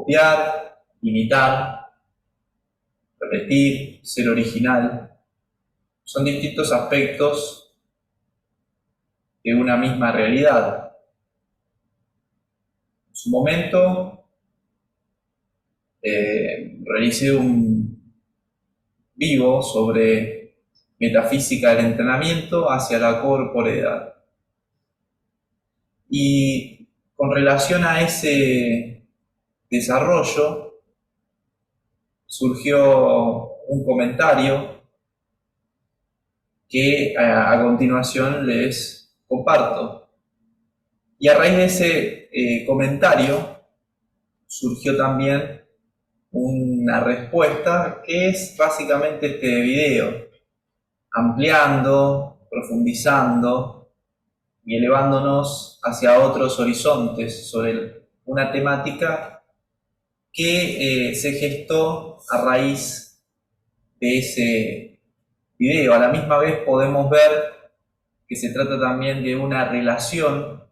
Copiar, imitar, repetir, ser original, son distintos aspectos de una misma realidad. En su momento realicé un vivo sobre metafísica del entrenamiento hacia la corporeidad. Y con relación a ese desarrollo, surgió un comentario que a continuación les comparto. Y a raíz de ese comentario surgió también una respuesta que es básicamente este video, ampliando, profundizando y elevándonos hacia otros horizontes sobre una temática que se gestó a raíz de ese video. A la misma vez podemos ver que se trata también de una relación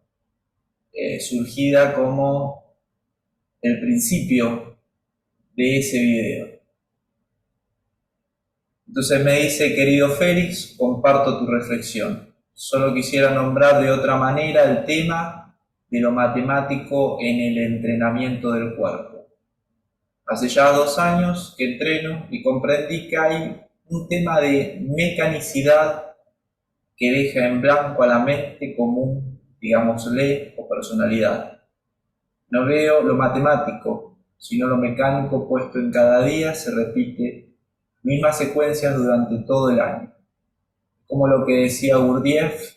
surgida como el principio de ese video. Entonces me dice: querido Félix, comparto tu reflexión. Solo quisiera nombrar de otra manera el tema de lo matemático en el entrenamiento del cuerpo. Hace ya 2 años que entreno y comprendí que hay un tema de mecanicidad que deja en blanco a la mente común, digámosle, o personalidad. No veo lo matemático, sino lo mecánico puesto en cada día, se repite mismas secuencias durante todo el año. Como lo que decía Gurdjieff,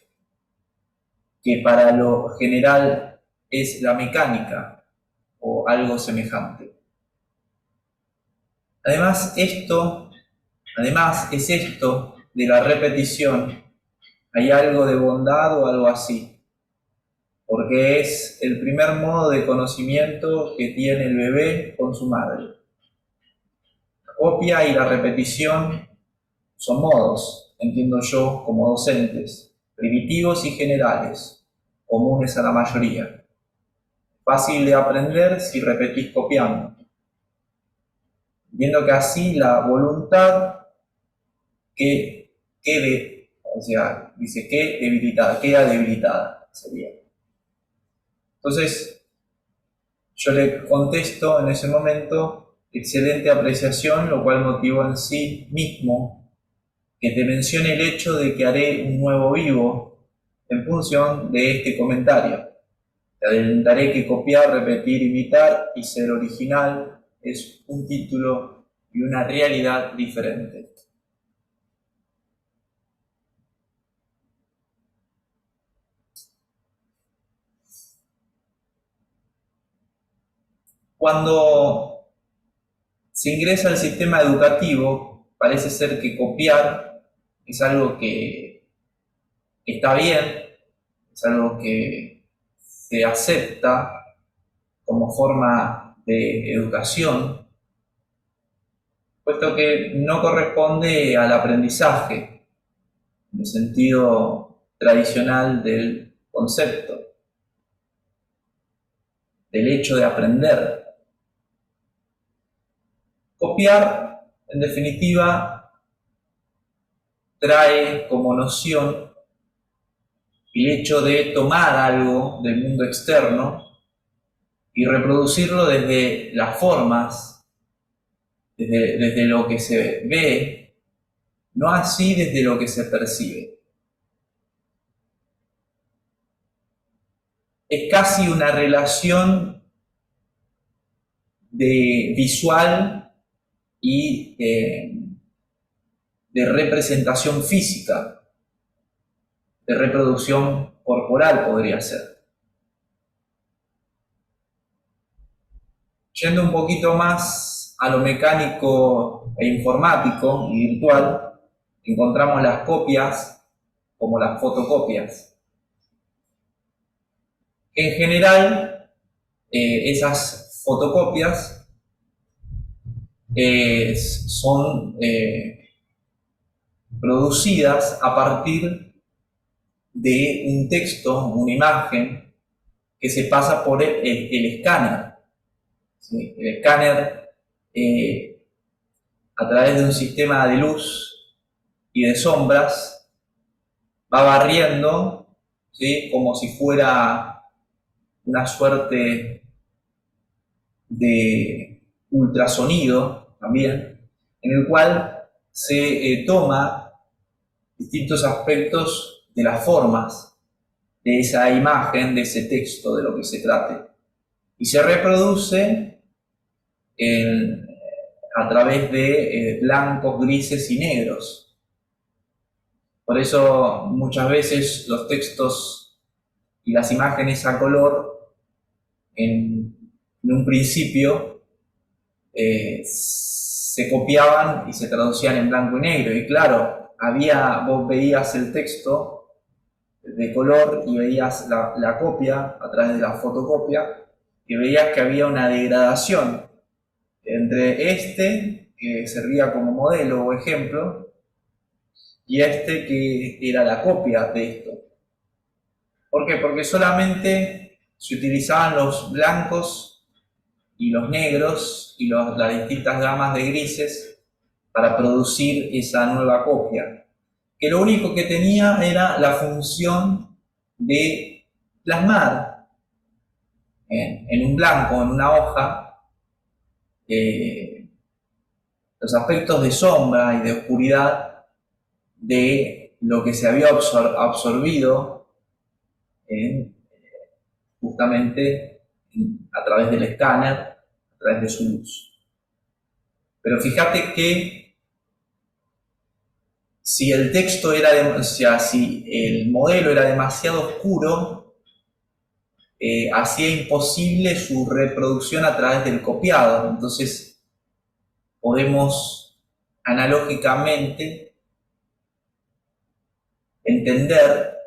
que para lo general es la mecánica o algo semejante. Además es esto de la repetición, hay algo de bondad o algo así, porque es el primer modo de conocimiento que tiene el bebé con su madre. La copia y la repetición son modos, entiendo yo, como docentes, primitivos y generales, comunes a la mayoría. Fácil de aprender si repetís copiando. Viendo que así la voluntad que quede, o sea, dice que debilitada, queda debilitada, sería. Entonces, yo le contesto en ese momento: excelente apreciación, lo cual motivó en sí mismo que te mencione el hecho de que haré un nuevo vivo en función de este comentario. Te adelantaré que copiar, repetir, imitar y ser original es un título y una realidad diferente. Cuando se ingresa al sistema educativo, parece ser que copiar es algo que está bien, es algo que se acepta como forma de educación, puesto que no corresponde al aprendizaje en el sentido tradicional del concepto, del hecho de aprender. Copiar, en definitiva, trae como noción el hecho de tomar algo del mundo externo y reproducirlo desde las formas, desde lo que se ve, no así desde lo que se percibe. Es casi una relación de visual y de representación física, de reproducción corporal podría ser. Yendo un poquito más a lo mecánico e informático y virtual, encontramos las copias como las fotocopias. En general, esas fotocopias son producidas a partir de un texto, una imagen, que se pasa por el escáner. ¿sí? El escáner, a través de un sistema de luz y de sombras, va barriendo, ¿sí? Como si fuera una suerte de ultrasonido también, en el cual se toma distintos aspectos de las formas de esa imagen, de ese texto, de lo que se trate, y se reproduce a través de blancos, grises y negros. Por eso muchas veces los textos y las imágenes a color en un principio se copiaban y se traducían en blanco y negro. Y claro, vos veías el texto de color y veías la copia a través de la fotocopia y veías que había una degradación entre este, que servía como modelo o ejemplo, y este que era la copia de esto. ¿Por qué? Porque solamente se utilizaban los blancos y los negros y las distintas gamas de grises para producir esa nueva copia, que lo único que tenía era la función de plasmar en un blanco, en una hoja, los aspectos de sombra y de oscuridad de lo que se había absorbido justamente a través del escáner, a través de su luz. Pero fíjate que si el texto era, o sea, si el modelo era demasiado oscuro, hacía imposible su reproducción a través del copiado. Entonces podemos analógicamente entender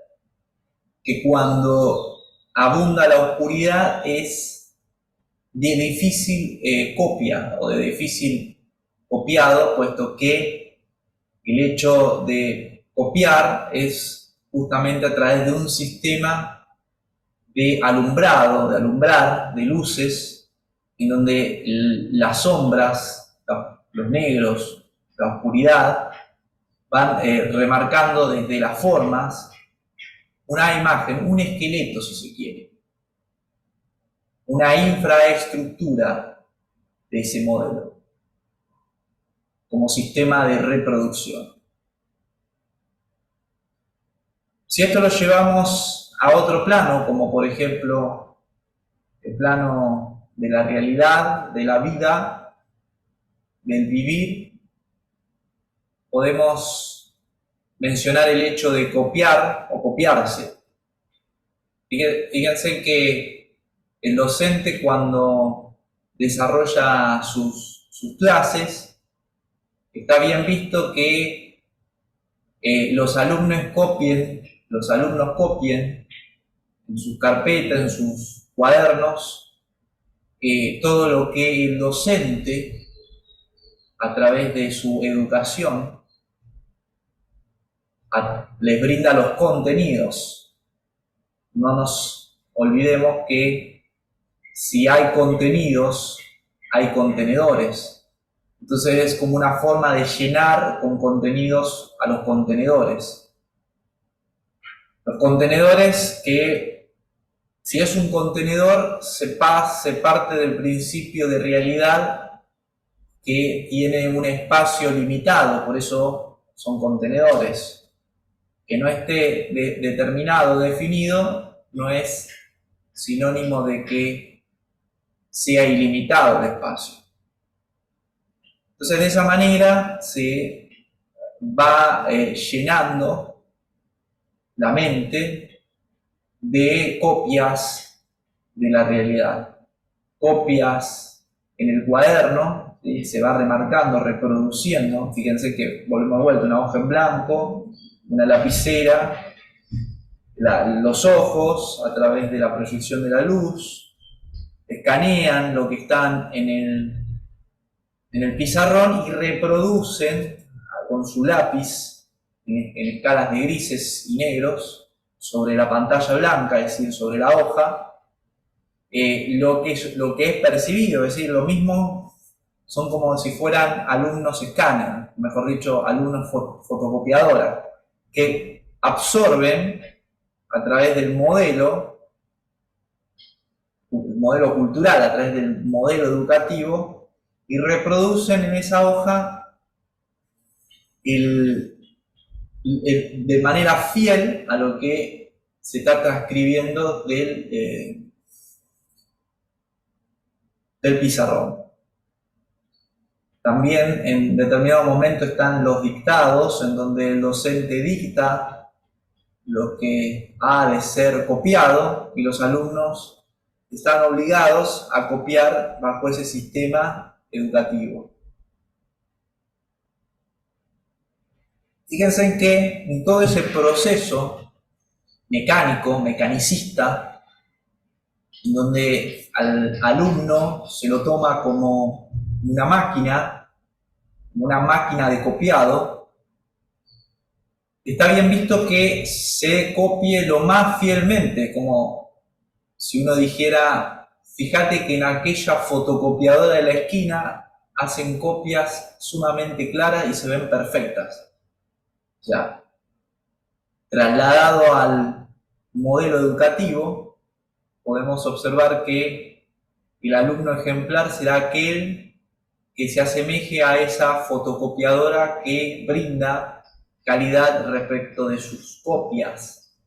que cuando abunda la oscuridad es de difícil copia o de difícil copiado, puesto que el hecho de copiar es justamente a través de un sistema de alumbrado, de alumbrar, de luces, en donde las sombras, los negros, la oscuridad, van remarcando desde las formas una imagen, un esqueleto si se quiere, una infraestructura de ese modelo, como sistema de reproducción. Si esto lo llevamos a otro plano, como por ejemplo el plano de la realidad, de la vida, del vivir, podemos mencionar el hecho de copiar o copiarse. Fíjense que el docente, cuando desarrolla sus clases, está bien visto que los alumnos copien en sus carpetas, en sus cuadernos, todo lo que el docente, a través de su educación, les brinda los contenidos. No nos olvidemos que si hay contenidos, hay contenedores. Entonces es como una forma de llenar con contenidos a los contenedores. Los contenedores que, si es un contenedor, se parte del principio de realidad que tiene un espacio limitado, por eso son contenedores. Que no esté determinado, definido, no es sinónimo de que sea ilimitado el espacio. Entonces, de esa manera se va llenando la mente de copias de la realidad, copias en el cuaderno, ¿sí? Se va remarcando, reproduciendo. Fíjense que volvemos a vuelta, una hoja en blanco, una lapicera, los ojos a través de la proyección de la luz, escanean lo que están en el pizarrón y reproducen con su lápiz en escalas de grises y negros sobre la pantalla blanca, es decir, sobre la hoja, lo que es percibido, es decir, lo mismo son como si fueran alumnos escáner, mejor dicho, alumnos fotocopiadora, que absorben a través del modelo cultural, a través del modelo educativo, y reproducen en esa hoja de manera fiel a lo que se está transcribiendo del pizarrón. También en determinado momento están los dictados, en donde el docente dicta lo que ha de ser copiado y los alumnos están obligados a copiar bajo ese sistema educativo. Fíjense en que en todo ese proceso mecánico, mecanicista, donde al alumno se lo toma como una máquina de copiado, está bien visto que se copie lo más fielmente, como si uno dijera, fíjate que en aquella fotocopiadora de la esquina hacen copias sumamente claras y se ven perfectas. O sea, trasladado al modelo educativo, podemos observar que el alumno ejemplar será aquel que se asemeje a esa fotocopiadora que brinda calidad respecto de sus copias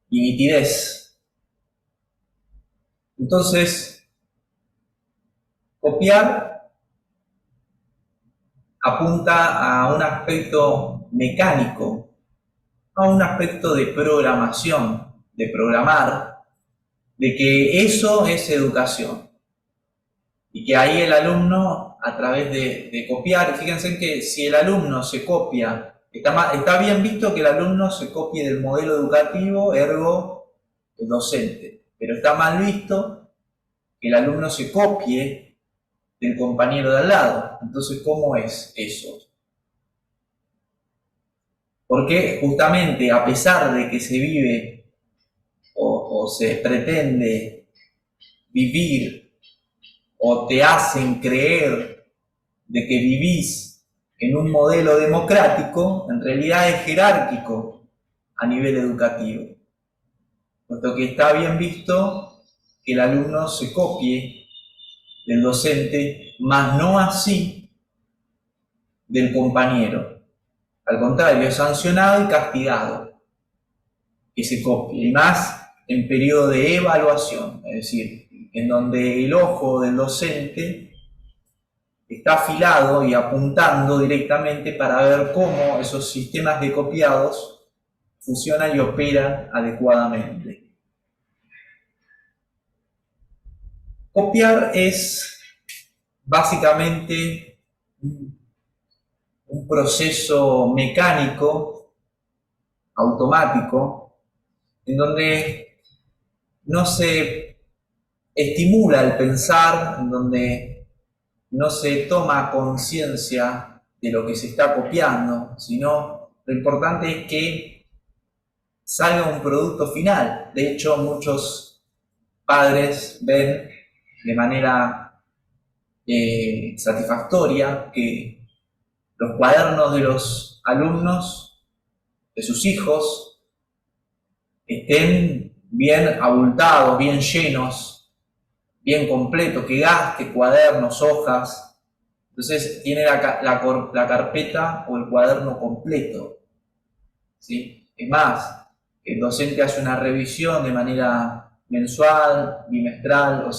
y nitidez. Entonces, copiar apunta a un aspecto mecánico, a un aspecto de programación, de programar, de que eso es educación. Y que ahí el alumno, a través de copiar, fíjense que si el alumno se copia, está bien visto que el alumno se copie del modelo educativo, ergo el docente, pero está mal visto que el alumno se copie del compañero de al lado. Entonces, ¿cómo es eso? Porque justamente a pesar de que se vive o se pretende vivir o te hacen creer de que vivís en un modelo democrático, en realidad es jerárquico a nivel educativo. Puesto que está bien visto que el alumno se copie del docente, mas no así del compañero. Al contrario, es sancionado y castigado que se copie, y más en periodo de evaluación, es decir, en donde el ojo del docente está afilado y apuntando directamente para ver cómo esos sistemas de copiados funcionan y operan adecuadamente. Copiar es básicamente un proceso mecánico, automático, en donde no se estimula el pensar, en donde no se toma conciencia de lo que se está copiando, sino lo importante es que salga un producto final. De hecho, muchos padres ven de manera satisfactoria que los cuadernos de los alumnos, de sus hijos, estén bien abultados, bien llenos, bien completos, que gaste cuadernos, hojas. Entonces tiene la carpeta o el cuaderno completo, ¿sí? Es más, el docente hace una revisión de manera mensual, bimestral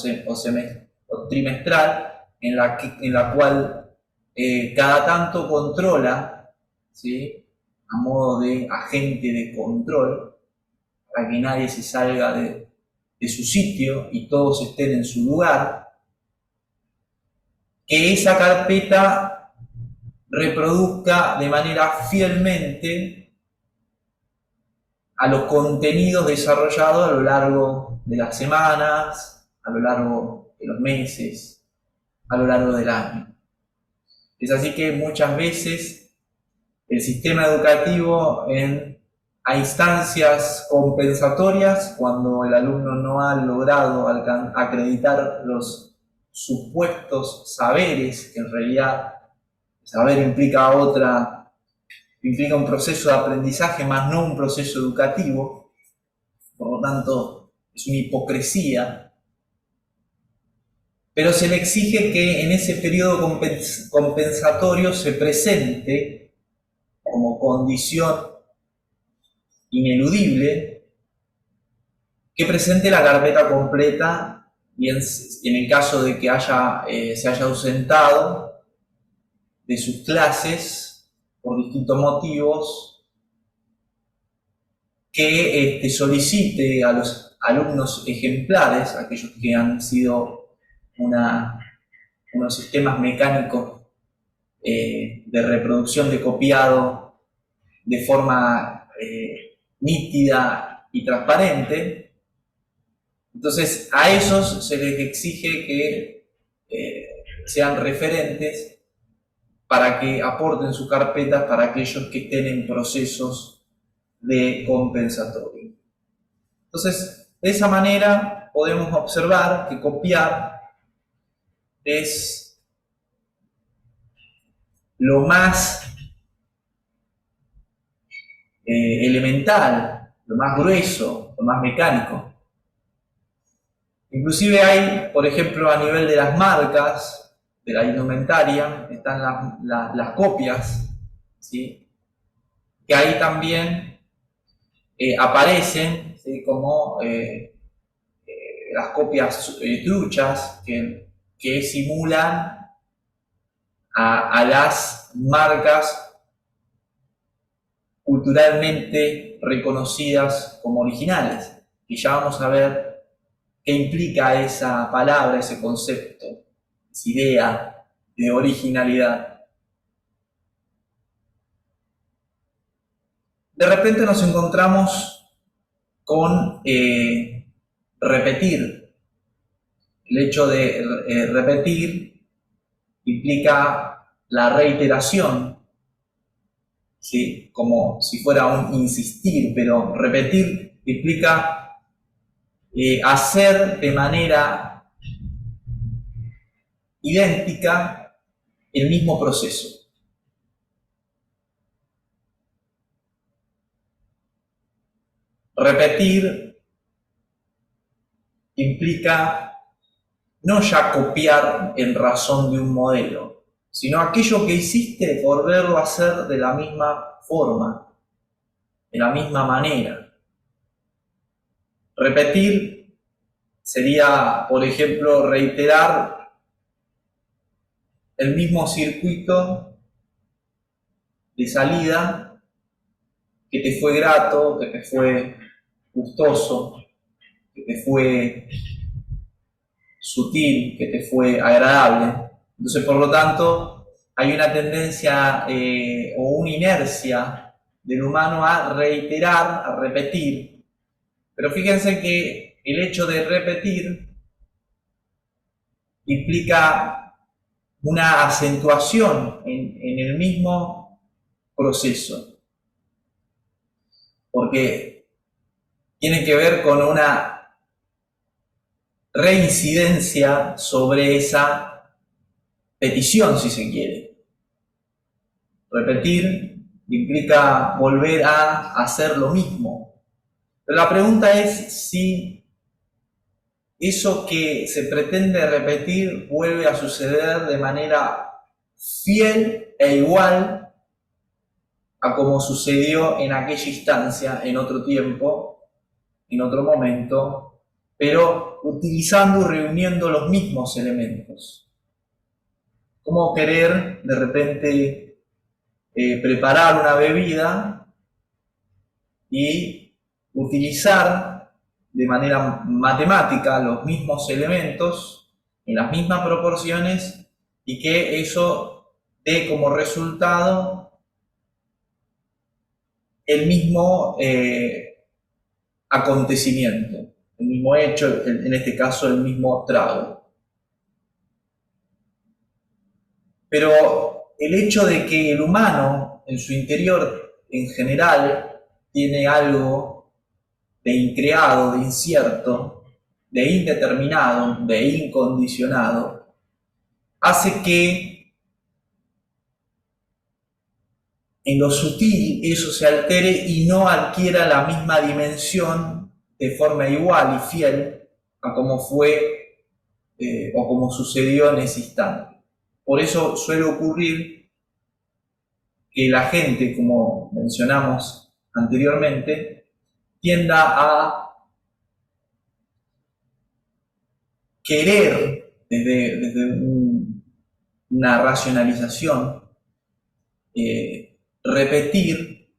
o trimestral, en la cual cada tanto controla, ¿sí?, a modo de agente de control, para que nadie se salga de su sitio y todos estén en su lugar, que esa carpeta reproduzca de manera fielmente a los contenidos desarrollados a lo largo de las semanas, a lo largo de los meses, a lo largo del año. Es así que muchas veces el sistema educativo en a instancias compensatorias cuando el alumno no ha logrado acreditar los supuestos saberes, que en realidad saber implica un proceso de aprendizaje más no un proceso educativo, por lo tanto es una hipocresía, pero se le exige que en ese periodo compensatorio se presente como condición ineludible que presente la carpeta completa y en el caso de que se haya ausentado de sus clases por distintos motivos, que solicite a los alumnos ejemplares, aquellos que han sido unos sistemas mecánicos de reproducción de copiado de forma nítida y transparente. Entonces a esos se les exige que sean referentes para que aporten sus carpetas para aquellos que estén en procesos de compensatorio. Entonces, de esa manera podemos observar que copiar es lo más elemental, lo más grueso, lo más mecánico. Inclusive hay, por ejemplo, a nivel de las marcas, de la indumentaria, están las copias, ¿sí? Que ahí también aparecen, ¿sí? Como las copias truchas que simulan a las marcas culturalmente reconocidas como originales. Y ya vamos a ver qué implica esa palabra, ese concepto, esa idea de originalidad. De repente nos encontramos con repetir. El hecho de repetir implica la reiteración, ¿sí? Como si fuera un insistir, pero repetir implica hacer de manera idéntica el mismo proceso. Repetir implica no ya copiar en razón de un modelo, sino aquello que hiciste volverlo a hacer de la misma forma, de la misma manera. Repetir sería, por ejemplo, reiterar el mismo circuito de salida que te fue grato, que te fue gustoso, que te fue sutil, que te fue agradable. Entonces, por lo tanto, hay una tendencia o una inercia del humano a reiterar, a repetir. Pero fíjense que el hecho de repetir implica una acentuación en el mismo proceso, porque tiene que ver con una reincidencia sobre esa petición, si se quiere. Repetir implica volver a hacer lo mismo. Pero la pregunta es si eso que se pretende repetir vuelve a suceder de manera fiel e igual a como sucedió en aquella instancia, en otro tiempo, en otro momento, pero utilizando y reuniendo los mismos elementos. ¿Cómo querer de repente preparar una bebida y utilizar de manera matemática los mismos elementos en las mismas proporciones y que eso dé como resultado el mismo acontecimiento, el mismo hecho, en este caso el mismo trago? Pero el hecho de que el humano en su interior en general tiene algo de increado, de incierto, de indeterminado, de incondicionado, hace que en lo sutil eso se altere y no adquiera la misma dimensión de forma igual y fiel a como fue o como sucedió en ese instante. Por eso suele ocurrir que la gente, como mencionamos anteriormente, tienda a querer desde una racionalización repetir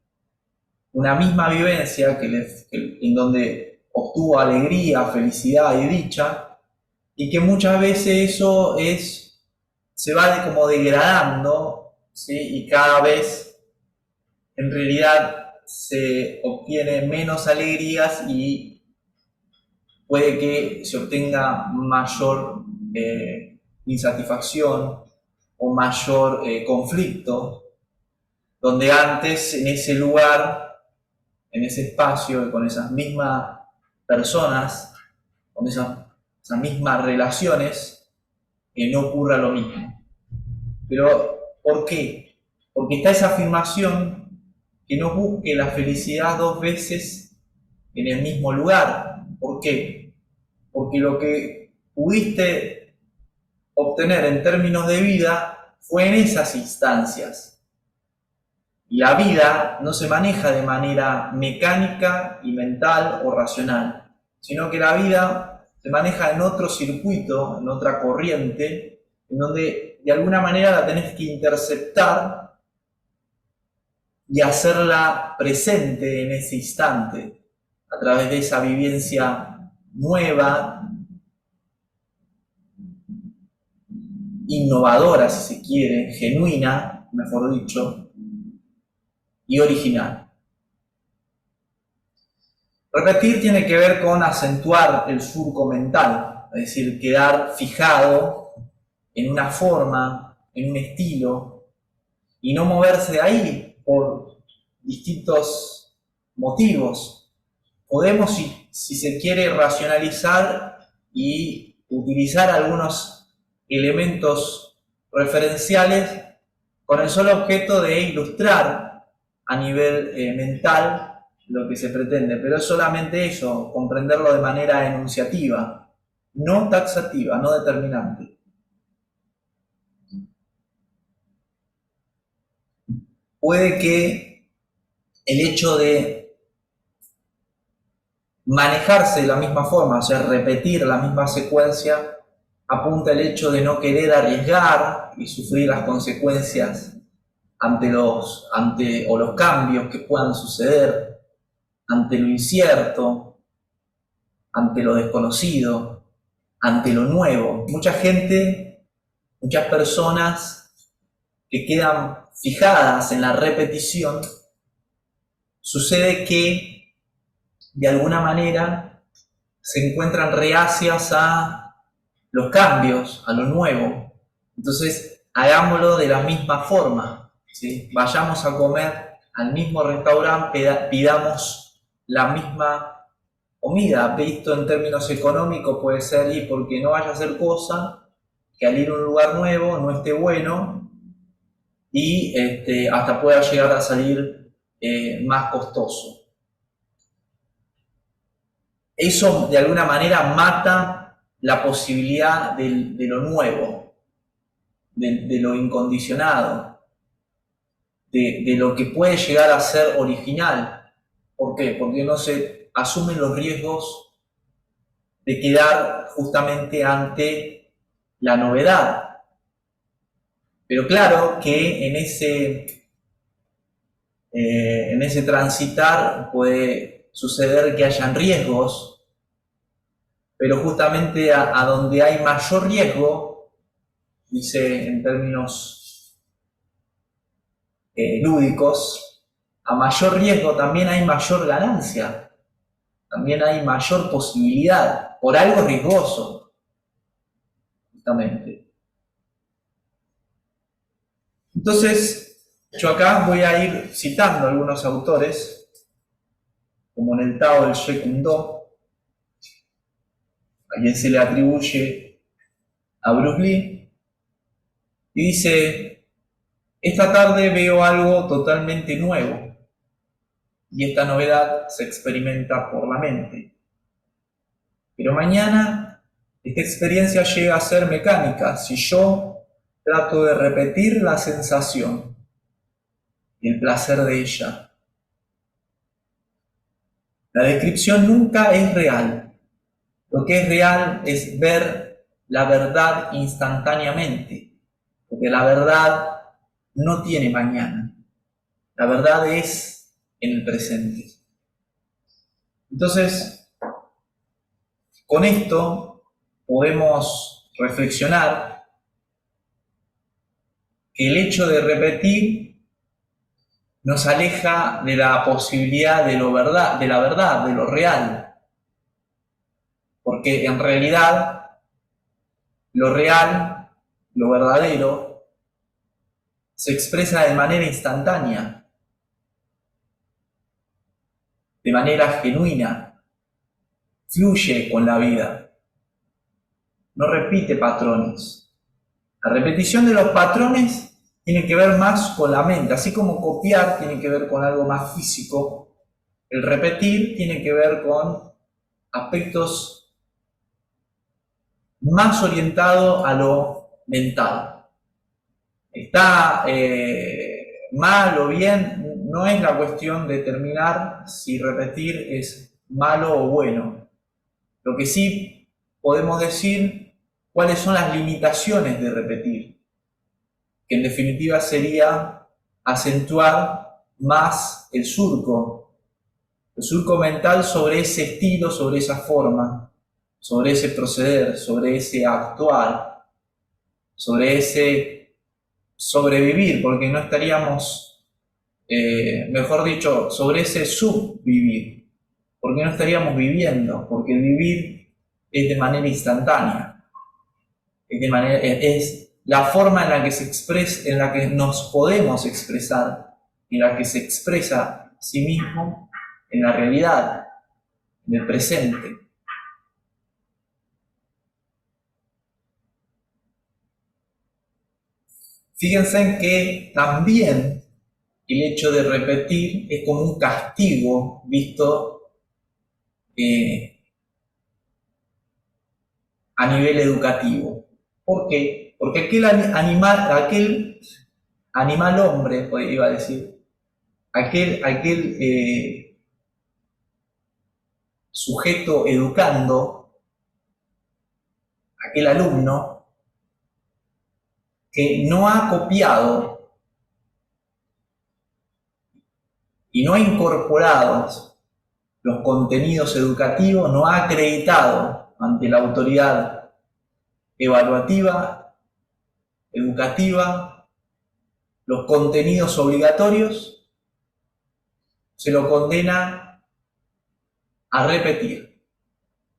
una misma vivencia en donde obtuvo alegría, felicidad y dicha, y que muchas veces eso se va como degradando, ¿sí? Y cada vez en realidad se obtiene menos alegrías y puede que se obtenga mayor insatisfacción o mayor conflicto, donde antes en ese lugar, en ese espacio, con esas mismas personas, con esas mismas relaciones, no ocurra lo mismo. Pero, ¿por qué? Porque está esa afirmación que no busque la felicidad dos veces en el mismo lugar. ¿Por qué? Porque lo que pudiste obtener en términos de vida fue en esas instancias. Y la vida no se maneja de manera mecánica y mental o racional, sino que la vida se maneja en otro circuito, en otra corriente, en donde de alguna manera la tenés que interceptar y hacerla presente en ese instante, a través de esa vivencia nueva, innovadora si se quiere, genuina, mejor dicho, y original. Repetir tiene que ver con acentuar el surco mental, es decir, quedar fijado en una forma, en un estilo, y no moverse de ahí por distintos motivos. Podemos, si se quiere, racionalizar y utilizar algunos elementos referenciales con el solo objeto de ilustrar a nivel mental lo que se pretende, pero es solamente eso, comprenderlo de manera enunciativa, no taxativa, no determinante. Puede que el hecho de manejarse de la misma forma, o sea, repetir la misma secuencia, apunta el hecho de no querer arriesgar y sufrir las consecuencias ante los cambios que puedan suceder, ante lo incierto, ante lo desconocido, ante lo nuevo. Mucha gente, muchas personas que quedan fijadas en la repetición, sucede que de alguna manera se encuentran reacias a los cambios, a lo nuevo. Entonces, hagámoslo de la misma forma, ¿sí? Vayamos a comer al mismo restaurante, pidamos la misma comida. Visto en términos económicos puede ser, y porque no vaya a hacer cosa que al ir a un lugar nuevo no esté bueno y hasta pueda llegar a salir más costoso. Eso de alguna manera mata la posibilidad de lo nuevo, de lo incondicionado, de lo que puede llegar a ser original. ¿Por qué? Porque no se asumen los riesgos de quedar justamente ante la novedad. Pero claro que en ese transitar puede suceder que hayan riesgos, pero justamente a donde hay mayor riesgo, dice en términos lúdicos, a mayor riesgo también hay mayor ganancia, también hay mayor posibilidad, por algo riesgoso, justamente. Entonces, yo acá voy a ir citando algunos autores como en el Tao del Jeet Kune Do, a quien se le atribuye a Bruce Lee, y dice: esta tarde veo algo totalmente nuevo, y esta novedad se experimenta por la mente. Pero mañana esta experiencia llega a ser mecánica si yo trato de repetir la sensación y el placer de ella. La descripción nunca es real. Lo que es real es ver la verdad instantáneamente, porque la verdad no tiene mañana. La verdad es en el presente. Entonces, con esto podemos reflexionar que el hecho de repetir nos aleja de la posibilidad de la verdad, de lo real. Porque en realidad lo real, lo verdadero, se expresa de manera instantánea, de manera genuina, fluye con la vida, no repite patrones. La repetición de los patrones tiene que ver más con la mente, así como copiar tiene que ver con algo más físico, el repetir tiene que ver con aspectos más orientados a lo mental. Está mal o bien, no es la cuestión de determinar si repetir es malo o bueno. Lo que sí podemos decir cuáles son las limitaciones de repetir, que en definitiva sería acentuar más el surco mental sobre ese estilo, sobre esa forma, sobre ese proceder, sobre ese actuar, sobre ese sobrevivir, porque no estaríamos, mejor dicho, sobre ese subvivir, porque no estaríamos viviendo, porque el vivir es de manera instantánea, es la forma en la que se expresa, en la que nos podemos expresar, en la que se expresa a sí mismo en la realidad, en el presente. Fíjense en que también el hecho de repetir es como un castigo visto a nivel educativo. ¿Por qué? Porque aquel animal hombre, iba a decir, aquel sujeto educando, aquel alumno que no ha copiado y no ha incorporado los contenidos educativos, no ha acreditado ante la autoridad evaluativa, educativa, los contenidos obligatorios, se lo condena a repetir.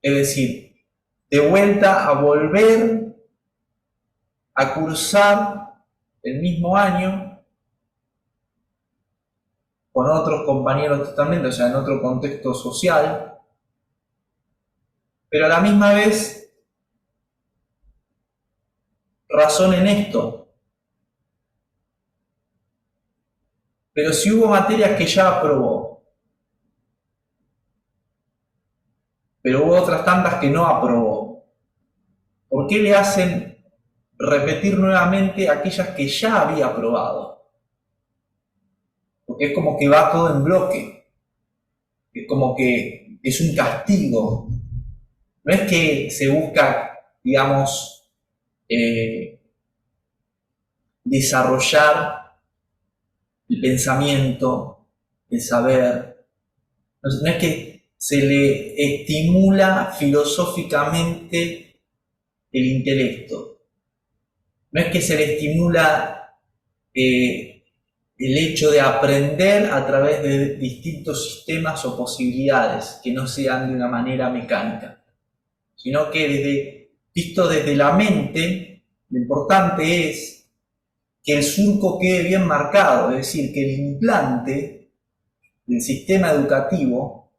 Es decir, de vuelta a volver a cursar el mismo año con otros compañeros totalmente, o sea, en otro contexto social, pero a la misma vez razonen esto. Pero si hubo materias que ya aprobó, pero hubo otras tantas que no aprobó, ¿por qué le hacen repetir nuevamente aquellas que ya había aprobado? Porque es como que va todo en bloque, es como que es un castigo. No es que se busca, digamos, desarrollar el pensamiento, el saber. No es que se le estimula filosóficamente el intelecto. No es que se le estimula el hecho de aprender a través de distintos sistemas o posibilidades que no sean de una manera mecánica, sino que visto desde la mente, lo importante es que el surco quede bien marcado, es decir, que el implante del sistema educativo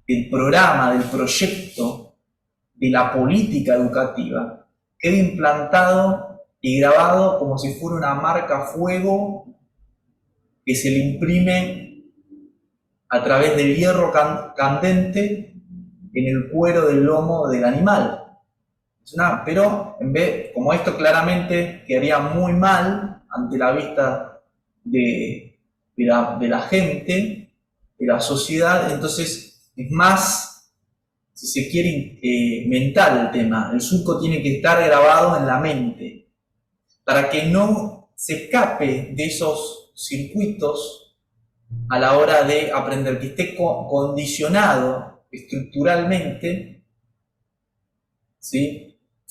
del programa, del proyecto, de la política educativa, quede implantado y grabado como si fuera una marca a fuego que se le imprime a través del hierro candente en el cuero del lomo del animal. Pero en vez, como esto claramente quedaría muy mal ante la vista de la gente, de la sociedad, entonces es más, si se quiere, mental el tema. El surco tiene que estar grabado en la mente, para que no se escape de esos circuitos a la hora de aprender, que esté condicionado estructuralmente, ¿sí?,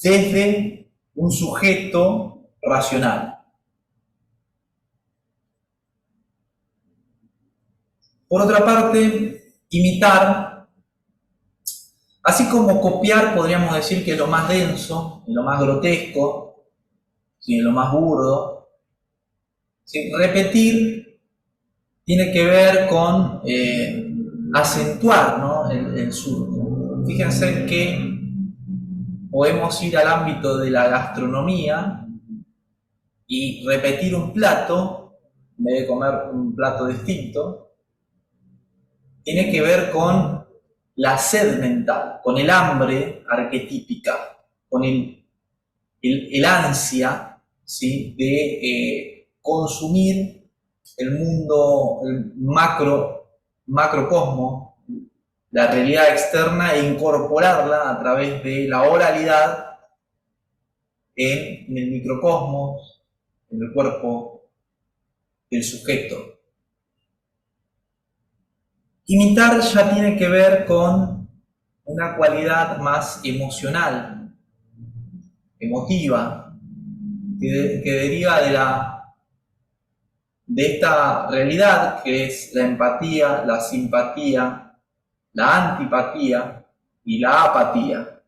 desde un sujeto racional. Por otra parte, imitar, así como copiar, podríamos decir que es lo más denso, lo más grotesco, ¿sí?, lo más burdo. ¿Sí? Repetir tiene que ver con acentuar, ¿no?, el surco. Fíjense que podemos ir al ámbito de la gastronomía y repetir un plato, en vez de comer un plato distinto, tiene que ver con la sed mental, con el hambre arquetípica, con el ansia, ¿sí?, de consumir el mundo, el macrocosmos, la realidad externa, e incorporarla a través de la oralidad en el microcosmos, en el cuerpo del sujeto. Imitar ya tiene que ver con una cualidad más emocional, emotiva, que deriva de esta realidad, que es la empatía, la simpatía, la antipatía y la apatía.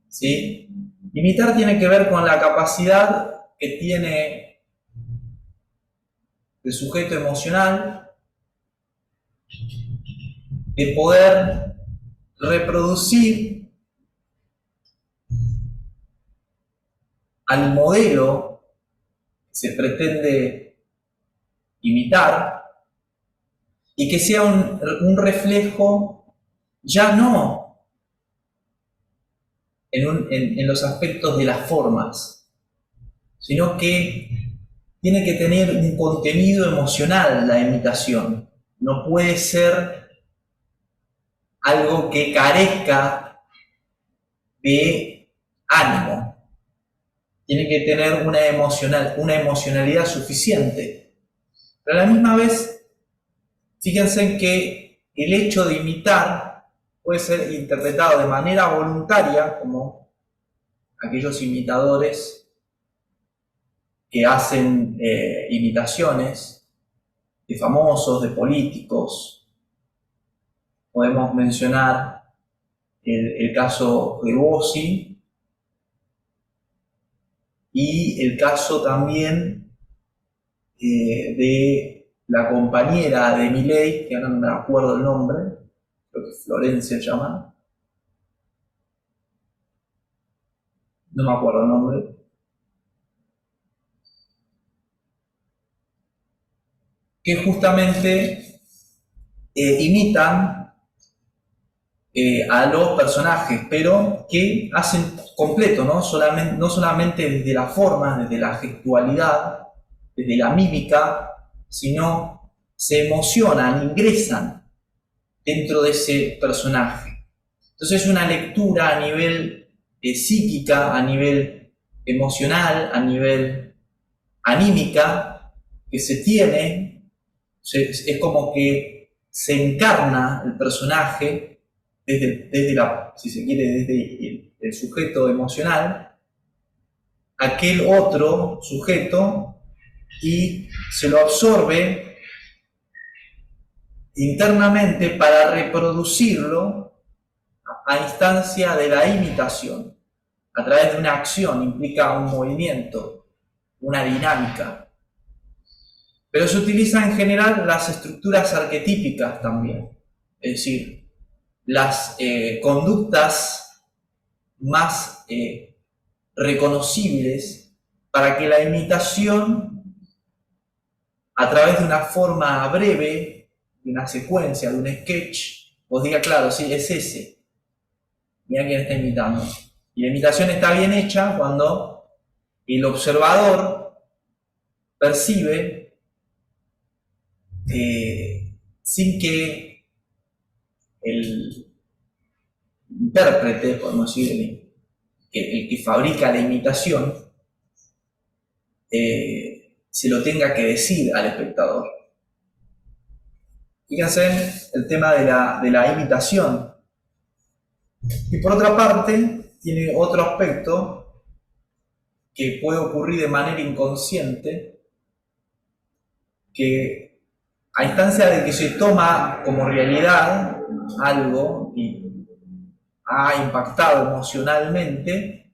¿Sí? Imitar tiene que ver con la capacidad que tiene el sujeto emocional de poder reproducir al modelo que se pretende imitar, y que sea un reflejo ya no en los aspectos de las formas, sino que tiene que tener un contenido emocional la imitación. No puede ser algo que carezca de ánimo. Tiene que tener una emocionalidad suficiente. Pero a la misma vez, fíjense en que el hecho de imitar puede ser interpretado de manera voluntaria, como aquellos imitadores que hacen imitaciones de famosos, de políticos. Podemos mencionar el caso de Bossi y el caso también de la compañera de Milei, que ahora no me acuerdo el nombre, creo que Florencia se llama, no me acuerdo el nombre, que justamente imitan a los personajes, pero que hacen completo, ¿no? No solamente desde la forma, desde la gestualidad, desde la mímica, sino se emocionan, ingresan dentro de ese personaje. Entonces es una lectura a nivel psíquica, a nivel emocional, a nivel anímica, que se tiene, es como que se encarna el personaje desde si se quiere, desde el sujeto emocional, aquel otro sujeto, y se lo absorbe internamente para reproducirlo a instancia de la imitación, a través de una acción. Implica un movimiento, una dinámica. Pero se utilizan en general las estructuras arquetípicas también, es decir, las conductas más reconocibles para que la imitación, a través de una forma breve, de una secuencia, de un sketch, os diga, claro, sí, es ese. Mira quién está imitando. Y la imitación está bien hecha cuando el observador percibe, sin que el intérprete, podemos decir, el que fabrica la imitación, se lo tenga que decir al espectador. Fíjense el tema de la imitación. Y por otra parte, tiene otro aspecto que puede ocurrir de manera inconsciente, que a instancia de que se toma como realidad algo y ha impactado emocionalmente,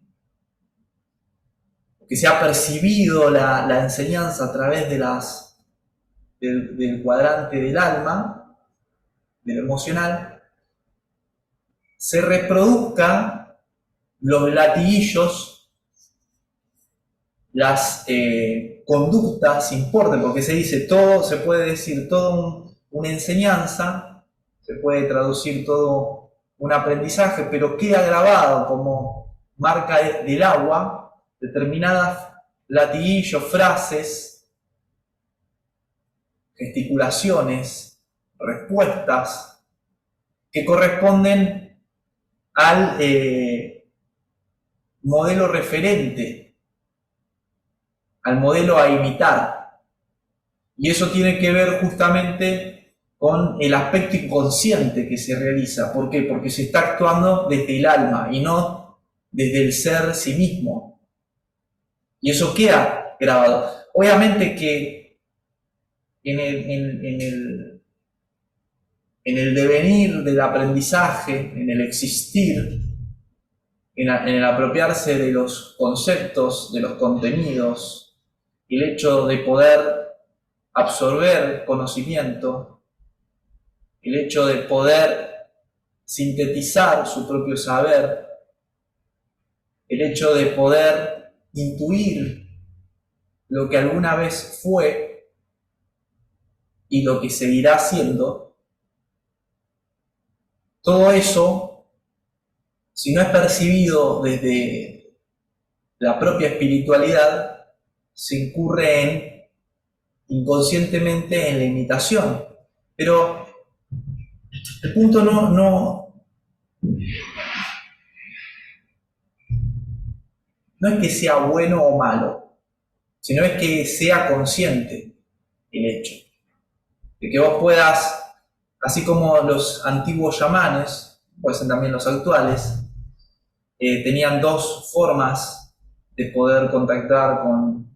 que se ha percibido la enseñanza a través del cuadrante del alma, de lo emocional, se reproduzca los latiguillos, las conductas importen, porque se dice todo, se puede decir todo una enseñanza, se puede traducir todo un aprendizaje, pero queda grabado como marca del agua determinadas latiguillos, frases, gesticulaciones, respuestas que corresponden al modelo referente, al modelo a imitar. Y eso tiene que ver justamente con el aspecto inconsciente que se realiza. ¿Por qué? Porque se está actuando desde el alma y no desde el ser sí mismo. Y eso queda grabado. Obviamente que en el devenir del aprendizaje, en el existir, en el apropiarse de los conceptos, de los contenidos, el hecho de poder absorber conocimiento, el hecho de poder sintetizar su propio saber, el hecho de poder intuir lo que alguna vez fue y lo que seguirá siendo, todo eso, si no es percibido desde la propia espiritualidad, se incurre inconscientemente en la imitación. Pero el punto no es que sea bueno o malo, sino es que sea consciente el hecho. De que vos puedas, así como los antiguos chamanes, pueden ser también los actuales, tenían dos formas de poder contactar con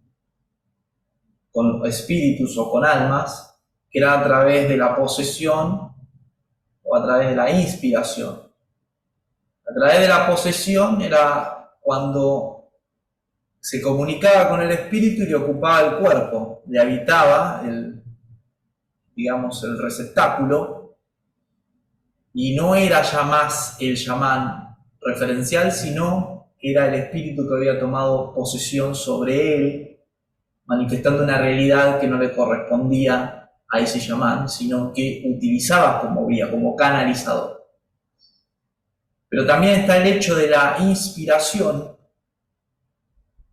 espíritus o con almas, que era a través de la posesión o a través de la inspiración. A través de la posesión era cuando se comunicaba con el espíritu y le ocupaba el cuerpo, le habitaba el receptáculo, y no era ya más el chamán referencial, sino que era el espíritu que había tomado posesión sobre él, manifestando una realidad que no le correspondía a ese chamán, sino que utilizaba como vía, como canalizador. Pero también está el hecho de la inspiración,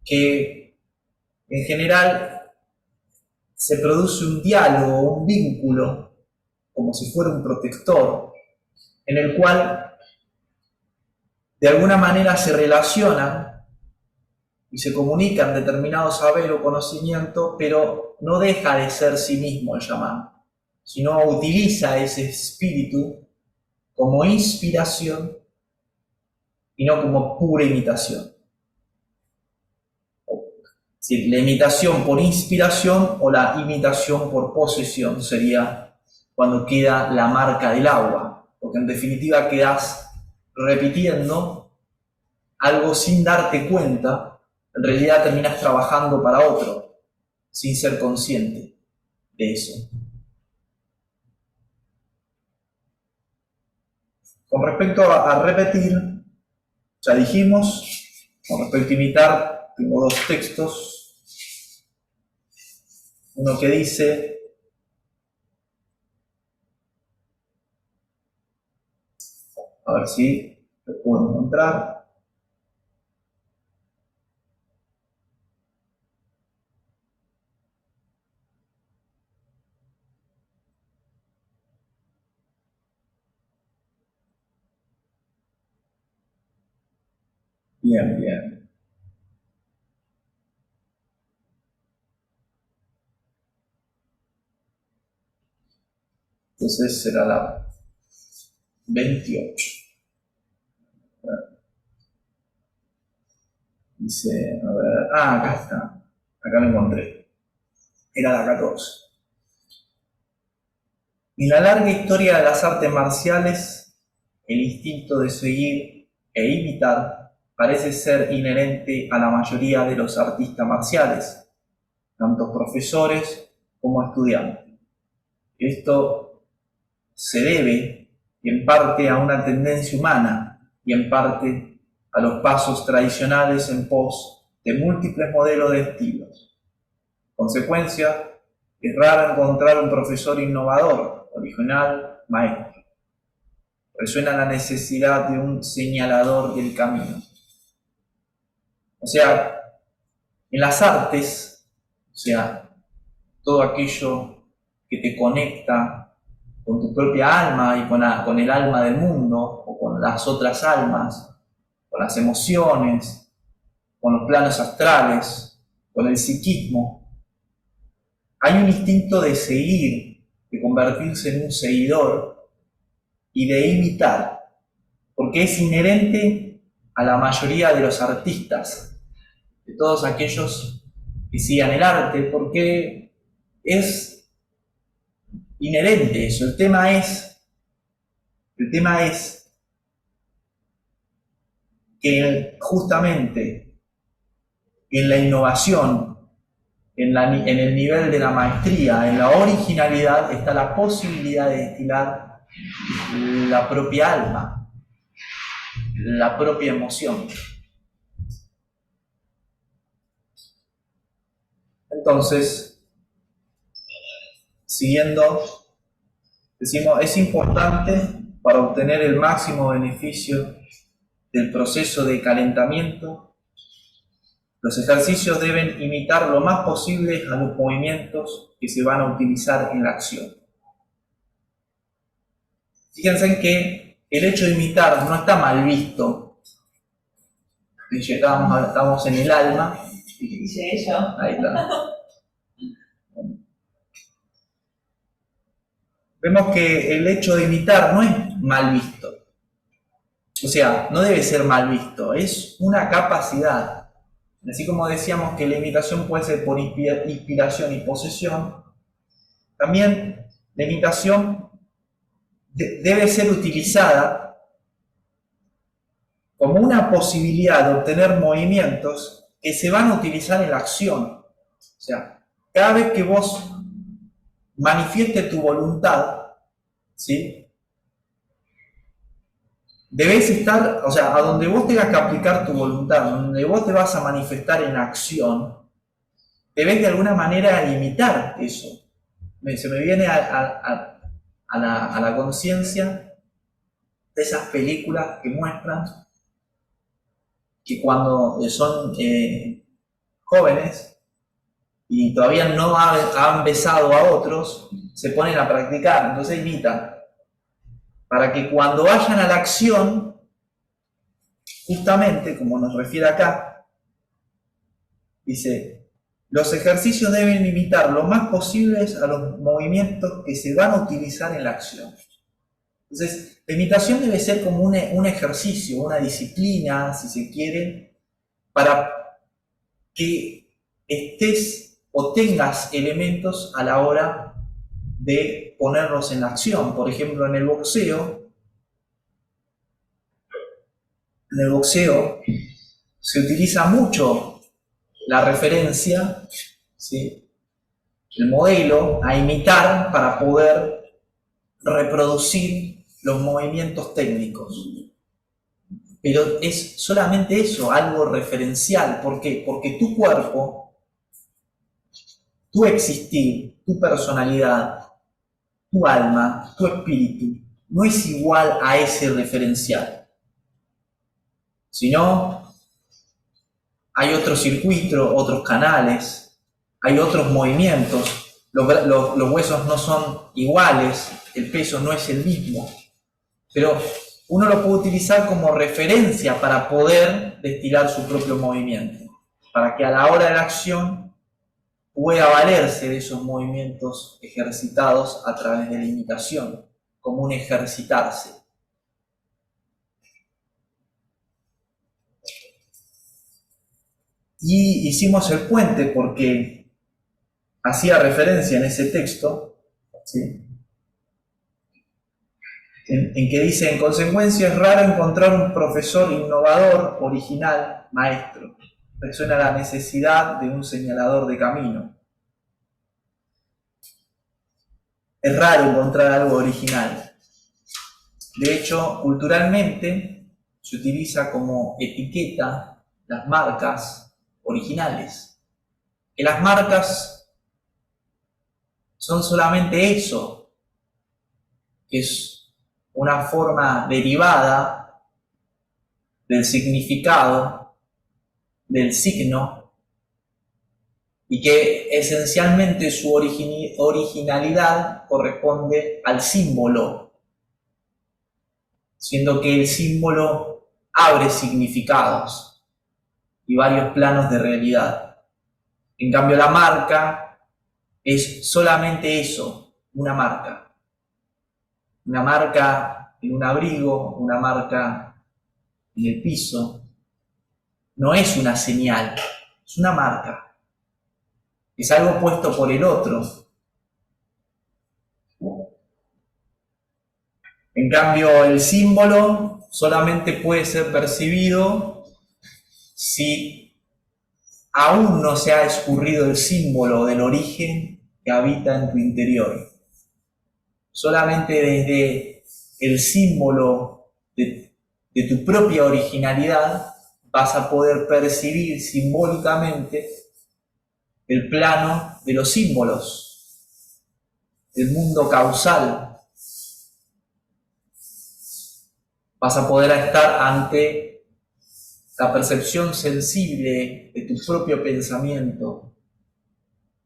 que en general se produce un diálogo, un vínculo, como si fuera un protector, en el cual de alguna manera se relacionan y se comunican determinados saber o conocimiento, pero no deja de ser sí mismo el chamán, sino utiliza ese espíritu como inspiración y no como pura imitación. Es decir, la imitación por inspiración o la imitación por posesión sería cuando queda la marca del agua, porque en definitiva quedas repitiendo algo sin darte cuenta, en realidad terminas trabajando para otro, sin ser consciente de eso. Con respecto a repetir, ya dijimos, con respecto a imitar, tengo dos textos. Uno que dice: a ver si lo puedo encontrar. Bien, bien. Entonces será la 28. Dice, a ver, acá está. Acá lo encontré. Era la 14. En la larga historia de las artes marciales, el instinto de seguir e imitar parece ser inherente a la mayoría de los artistas marciales, tanto profesores como estudiantes. Esto se debe en parte a una tendencia humana y en parte a los pasos tradicionales en pos de múltiples modelos de estilos. Consecuencia, es raro encontrar un profesor innovador, original, maestro. Resuena la necesidad de un señalador del camino. O sea, en las artes, o sea, todo aquello que te conecta con tu propia alma y con el alma del mundo, o con las otras almas, con las emociones, con los planos astrales, con el psiquismo, hay un instinto de seguir, de convertirse en un seguidor y de imitar, porque es inherente a la mayoría de los artistas, de todos aquellos que sigan el arte, porque es inherente eso. El tema es que justamente en la innovación, en el nivel de la maestría, en la originalidad, está la posibilidad de destilar la propia alma, la propia emoción. Entonces, siguiendo, decimos, es importante para obtener el máximo beneficio del proceso de calentamiento. Los ejercicios deben imitar lo más posible a los movimientos que se van a utilizar en la acción. Fíjense en que el hecho de imitar no está mal visto. Estamos en el alma. Dice eso. Ahí está. Vemos que el hecho de imitar no es mal visto. O sea, no debe ser mal visto, es una capacidad. Así como decíamos que la imitación puede ser por inspiración y posesión, también la imitación debe ser utilizada como una posibilidad de obtener movimientos que se van a utilizar en la acción. O sea, cada vez que vos manifiestes tu voluntad, ¿sí?, debes estar, o sea, a donde vos tengas que aplicar tu voluntad, donde vos te vas a manifestar en acción, debes de alguna manera imitar eso. Se me viene a la conciencia de esas películas que muestran que cuando son jóvenes y todavía no han besado a otros, se ponen a practicar, entonces imitan, para que cuando vayan a la acción, justamente como nos refiere acá, dice, los ejercicios deben imitar lo más posibles a los movimientos que se van a utilizar en la acción. Entonces, la imitación debe ser como un ejercicio, una disciplina, si se quiere, para que estés o tengas elementos a la hora de ponerlos en acción. Por ejemplo, en el boxeo se utiliza mucho la referencia, ¿sí?, el modelo a imitar para poder reproducir los movimientos técnicos. Pero es solamente eso, algo referencial. ¿Por qué? Porque tu cuerpo, tu existir, tu personalidad, tu alma, tu espíritu, no es igual a ese referencial. Sino hay otro circuito, otros canales, hay otros movimientos, los huesos no son iguales, el peso no es el mismo, pero uno lo puede utilizar como referencia para poder destilar su propio movimiento, para que a la hora de la acción pueda valerse de esos movimientos ejercitados a través de la imitación, como un ejercitarse. Y hicimos el puente porque hacía referencia en ese texto, ¿sí?, en que dice: en consecuencia es raro encontrar un profesor innovador, original, maestro. Resuena la necesidad de un señalador de camino. Es raro encontrar algo original. De hecho, culturalmente se utiliza como etiqueta las marcas originales. Que las marcas son solamente eso, que es una forma derivada del significado, del signo, y que esencialmente su originalidad corresponde al símbolo, siendo que el símbolo abre significados y varios planos de realidad. En cambio, la marca es solamente eso, una marca. Una marca en un abrigo, una marca en el piso, no es una señal, es una marca. Es algo puesto por el otro. En cambio, el símbolo solamente puede ser percibido si aún no se ha escurrido el símbolo del origen que habita en tu interior. Solamente desde el símbolo de tu propia originalidad vas a poder percibir simbólicamente el plano de los símbolos, el mundo causal. Vas a poder estar ante la percepción sensible de tu propio pensamiento,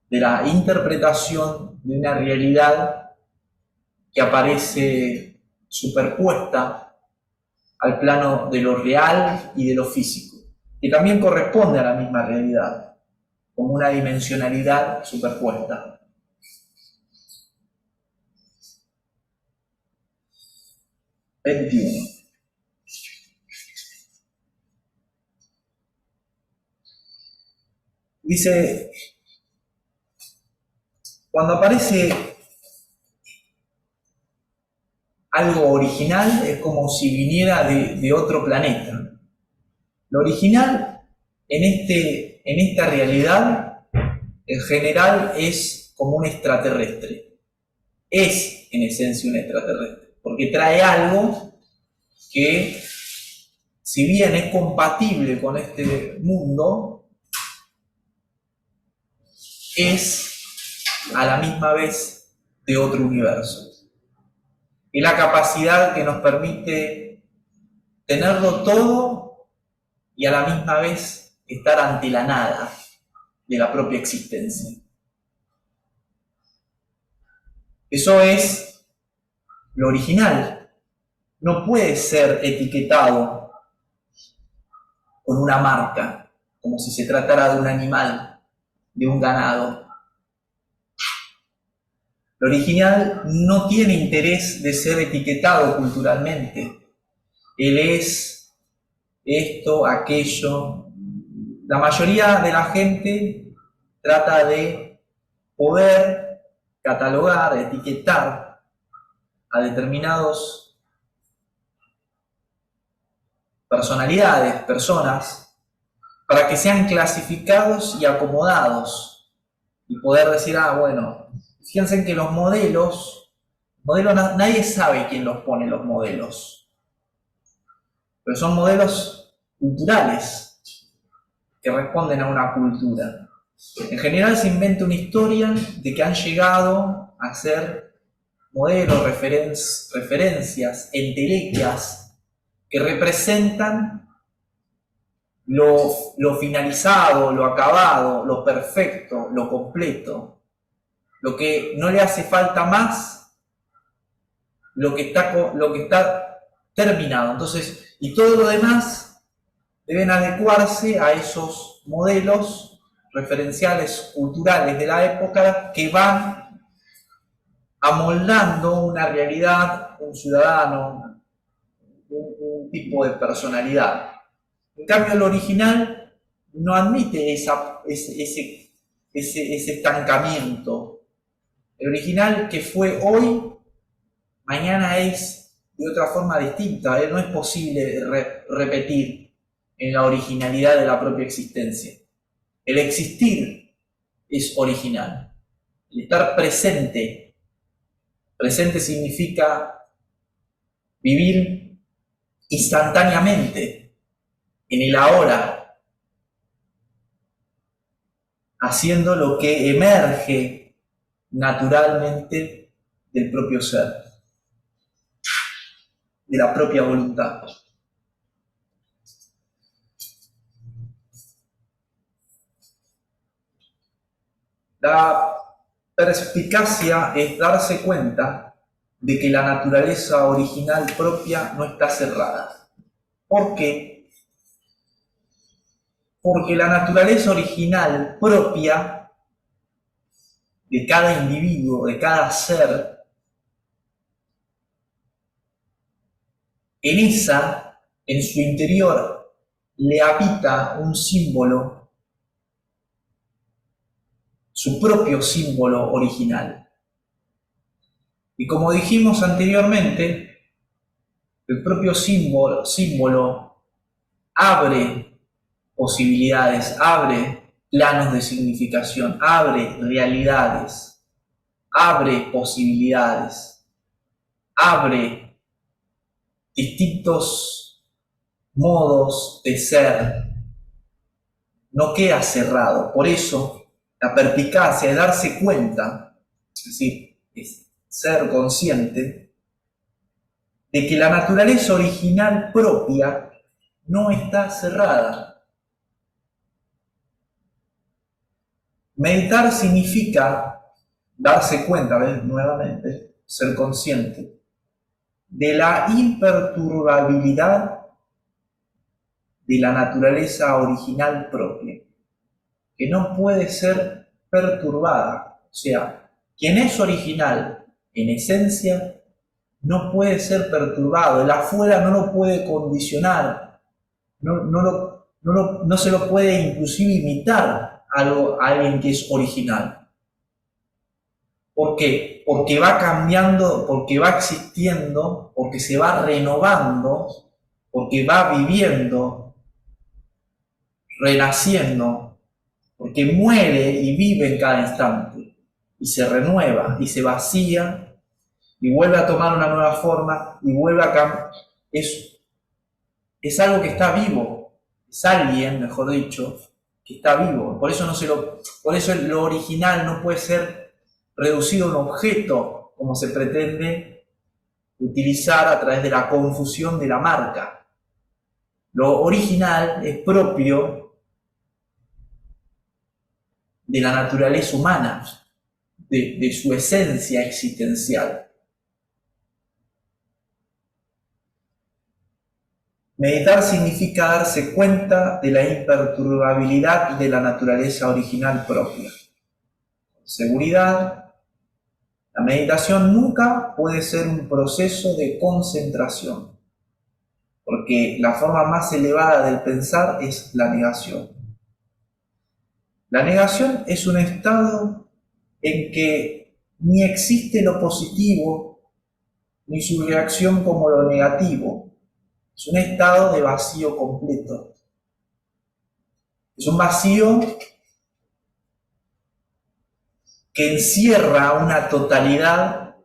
de la interpretación de una realidad que aparece superpuesta al plano de lo real y de lo físico, que también corresponde a la misma realidad, como una dimensionalidad superpuesta. XXI. Dice, cuando aparece algo original es como si viniera de otro planeta. Lo original en esta realidad en general es como un extraterrestre. Es en esencia un extraterrestre, porque trae algo que, si bien es compatible con este mundo, es a la misma vez de otro universo. Es la capacidad que nos permite tenerlo todo y a la misma vez estar ante la nada de la propia existencia. Eso es lo original. No puede ser etiquetado con una marca, como si se tratara de un animal, de un ganado. Lo original no tiene interés de ser etiquetado culturalmente. Él es esto, aquello. La mayoría de la gente trata de poder catalogar, etiquetar a determinados personalidades, personas, para que sean clasificados y acomodados y poder decir, bueno, fíjense que los modelos Nadie sabe quién los pone los modelos, pero son modelos culturales que responden a una cultura. En general se inventa una historia de que han llegado a ser modelos, referencias, entelequias que representan lo finalizado, lo acabado, lo perfecto, lo completo, lo que no le hace falta más, lo que está terminado. Entonces, y todo lo demás deben adecuarse a esos modelos referenciales culturales de la época que van amoldando una realidad, un ciudadano, un tipo de personalidad. En cambio, el original no admite ese estancamiento. El original que fue hoy, mañana es de otra forma distinta. No es posible repetir en la originalidad de la propia existencia. El existir es original. El estar presente. Presente significa vivir instantáneamente, en el ahora, haciendo lo que emerge naturalmente del propio ser, de la propia voluntad. La perspicacia es darse cuenta de que la naturaleza original propia no está cerrada. ¿Por qué? Porque la naturaleza original propia de cada individuo, de cada ser, en su interior, le habita un símbolo, su propio símbolo original. Y como dijimos anteriormente, el propio símbolo abre posibilidades, abre planos de significación, abre realidades, abre posibilidades, abre distintos modos de ser, no queda cerrado. Por eso la perspicacia es darse cuenta, es decir, es ser consciente de que la naturaleza original propia no está cerrada. Meditar significa darse cuenta, nuevamente, ser consciente de la imperturbabilidad de la naturaleza original propia, que no puede ser perturbada. O sea, quien es original en esencia no puede ser perturbado, el afuera no lo puede condicionar, no se lo puede inclusive imitar a alguien que es original. ¿Por qué? Porque va cambiando, porque va existiendo, porque se va renovando, porque va viviendo, renaciendo, porque muere y vive en cada instante, y se renueva, y se vacía, y vuelve a tomar una nueva forma, y vuelve a cambiar. Es algo que está vivo, es alguien, mejor dicho, que está vivo. Por eso lo original no puede ser reducido a un objeto, como se pretende utilizar a través de la confusión de la marca. Lo original es propio de la naturaleza humana, de su esencia existencial. Meditar significa darse cuenta de la imperturbabilidad de la naturaleza original propia. Con seguridad, la meditación nunca puede ser un proceso de concentración, porque la forma más elevada del pensar es la negación. La negación es un estado en que ni existe lo positivo, ni su reacción como lo negativo. Es un estado de vacío completo. Es un vacío que encierra una totalidad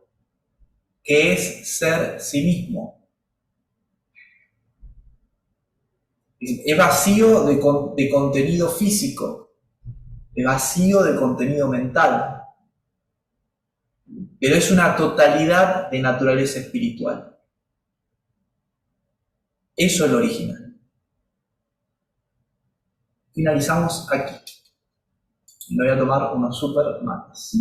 que es ser sí mismo. Es vacío de contenido físico, es vacío de contenido mental, pero es una totalidad de naturaleza espiritual. Eso es lo original. Finalizamos aquí. Me voy a tomar unos super mates.